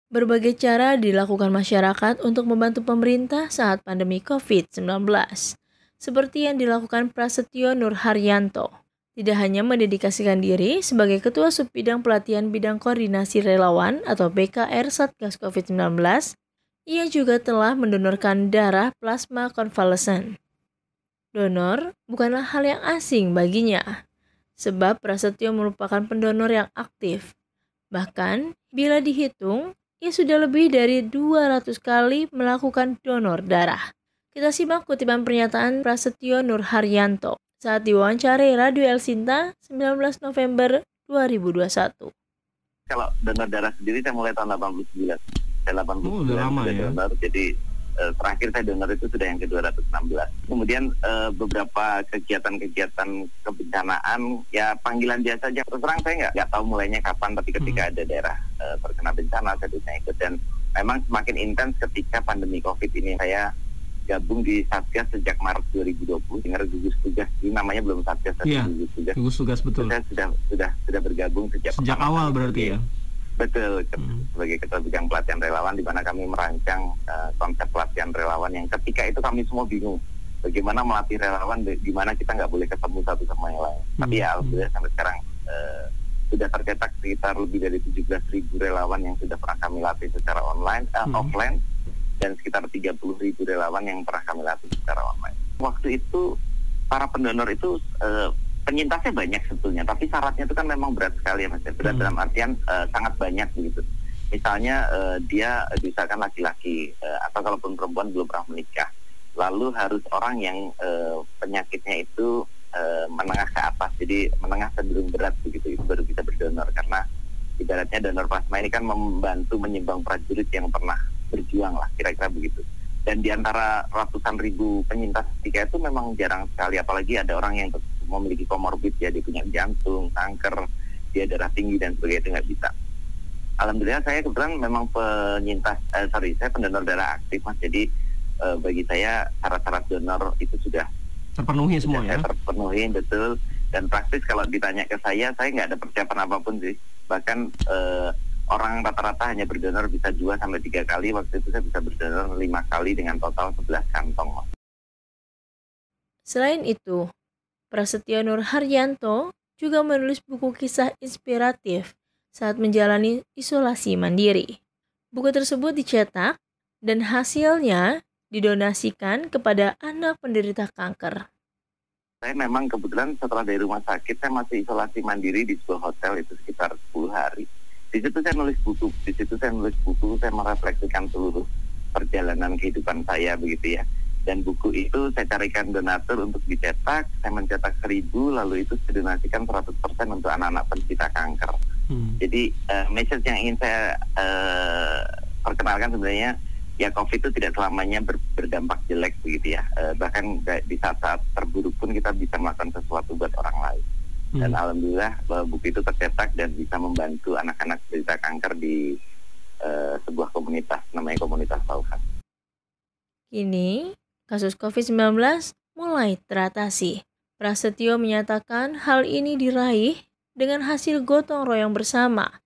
Berbagai cara dilakukan masyarakat untuk membantu pemerintah saat pandemi COVID-19. Seperti yang dilakukan Prasetyo Nur Haryanto. Tidak hanya mendedikasikan diri sebagai Ketua Subbidang Pelatihan Bidang Koordinasi Relawan atau BKR Satgas COVID-19, ia juga telah mendonorkan darah plasma konvalesen. Donor bukanlah hal yang asing baginya, sebab Prasetyo merupakan pendonor yang aktif. Bahkan, bila dihitung, ia sudah lebih dari 200 kali melakukan donor darah. Kita simak kutipan pernyataan Prasetyo Nur Haryanto saat diwawancarai Radio El Sinta 19 November 2021. Kalau donor darah sendiri saya mulai tahun 89. Saya 89 udah lama ya. Donor, jadi terakhir saya donor itu sudah yang ke-216. Kemudian beberapa kegiatan-kegiatan kebencanaan ya panggilan biasa aja. Terus terang saya nggak tahu mulainya kapan, tapi ketika ada daerah terkena bencana saya bisa ikut. Dan memang semakin intens ketika pandemi COVID ini. Saya gabung di Satgas sejak Maret 2020. Dengar gugus tugas, ini namanya belum Satgas, Iya, gugus tugas. Gugus tugas betul. Saya sudah bergabung sejak awal berarti ya. Betul, sebagai Ketua Bidang Pelatihan Relawan, di mana kami merancang konsep pelatihan relawan yang ketika itu kami semua bingung bagaimana melatih relawan, di mana kita nggak boleh ketemu satu sama yang lain. Tapi ya alhamdulillah sampai sekarang sudah tercetak sekitar lebih dari 17.000 relawan yang sudah pernah kami latih secara offline, dan sekitar 30.000 relawan yang pernah kami latih secara online. Waktu itu para pendonor itu penyintasnya banyak sebetulnya, tapi syaratnya itu kan memang berat sekali ya Mas. Berat dalam artian sangat banyak begitu. Misalnya dia misalkan laki-laki atau kalaupun perempuan belum pernah menikah, lalu harus orang yang penyakitnya itu menengah ke atas, jadi menengah cenderung berat begitu, itu baru bisa berdonor. Karena ibaratnya donor plasma ini kan membantu menyumbang prajurit yang pernah berjuang lah, kira-kira begitu. Dan di antara ratusan ribu penyintas ketika itu memang jarang sekali, apalagi ada orang yang memiliki komorbid, ya dia punya jantung, kanker, dia darah tinggi dan sebagainya, itu nggak bisa. Alhamdulillah saya kebetulan memang saya pendonor darah aktif Mas, jadi bagi saya syarat-syarat donor itu sudah terpenuhi semua ya? Terpenuhi, betul. Dan praktis kalau ditanya ke saya nggak ada persiapan apapun sih. Bahkan orang rata-rata hanya berdonor bisa 2-3 kali, waktu itu saya bisa berdonor 5 kali dengan total 11 kantong. Selain itu, Prasetyo Nur Haryanto juga menulis buku kisah inspiratif saat menjalani isolasi mandiri. Buku tersebut dicetak dan hasilnya didonasikan kepada anak penderita kanker. Saya memang kebetulan setelah dari rumah sakit, saya masih isolasi mandiri di sebuah hotel itu sekitar 10 hari. Di situ saya nulis buku, saya merefleksikan seluruh perjalanan kehidupan saya begitu ya. Dan buku itu saya carikan donatur untuk dicetak, saya mencetak 1.000, lalu itu saya donasikan 100% untuk anak-anak penderita kanker. Jadi message yang ingin saya perkenalkan sebenarnya, ya COVID itu tidak selamanya berdampak jelek begitu ya. Bahkan di saat-saat terburuk pun kita bisa melakukan sesuatu buat orang lain. Dan alhamdulillah buku itu tercetak dan bisa membantu anak-anak penderita kanker di sebuah komunitas, namanya Komunitas Tauhad. Kini, kasus COVID-19 mulai teratasi. Prasetyo menyatakan hal ini diraih dengan hasil gotong royong bersama,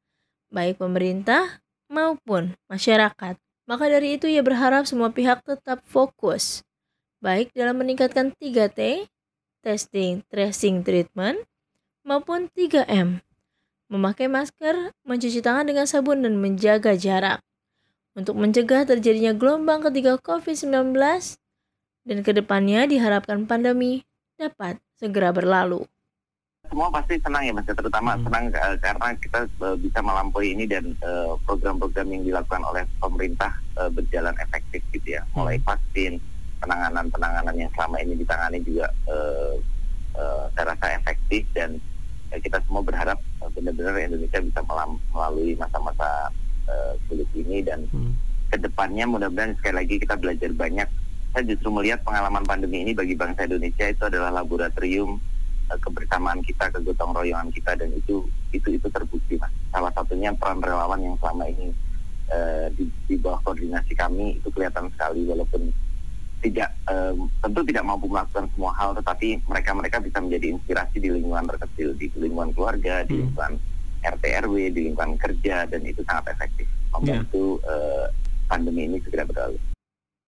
baik pemerintah maupun masyarakat. Maka dari itu ia berharap semua pihak tetap fokus, baik dalam meningkatkan 3T, testing, tracing, treatment, maupun 3M, memakai masker, mencuci tangan dengan sabun, dan menjaga jarak, untuk mencegah terjadinya gelombang ketiga COVID-19, dan kedepannya diharapkan pandemi dapat segera berlalu. Semua pasti senang ya Mas, terutama senang karena kita bisa melampaui ini dan program-program yang dilakukan oleh pemerintah berjalan efektif gitu ya. Mulai vaksin, penanganan yang selama ini ditangani juga saya rasa efektif, dan kita semua berharap benar-benar Indonesia bisa melalui masa-masa sulit ini, dan kedepannya mudah-mudahan sekali lagi kita belajar banyak. Saya justru melihat pengalaman pandemi ini bagi bangsa Indonesia itu adalah laboratorium kebersamaan kita, kegotong royongan kita, dan itu terbukti Mas. Salah satunya peran relawan yang selama ini di bawah koordinasi kami itu kelihatan sekali, walaupun tentu tidak mampu melakukan semua hal, tetapi mereka bisa menjadi inspirasi di lingkungan terkecil, di lingkungan keluarga, di lingkungan RT RW, di lingkungan kerja, dan itu sangat efektif. membantu pandemi ini segera berlalu.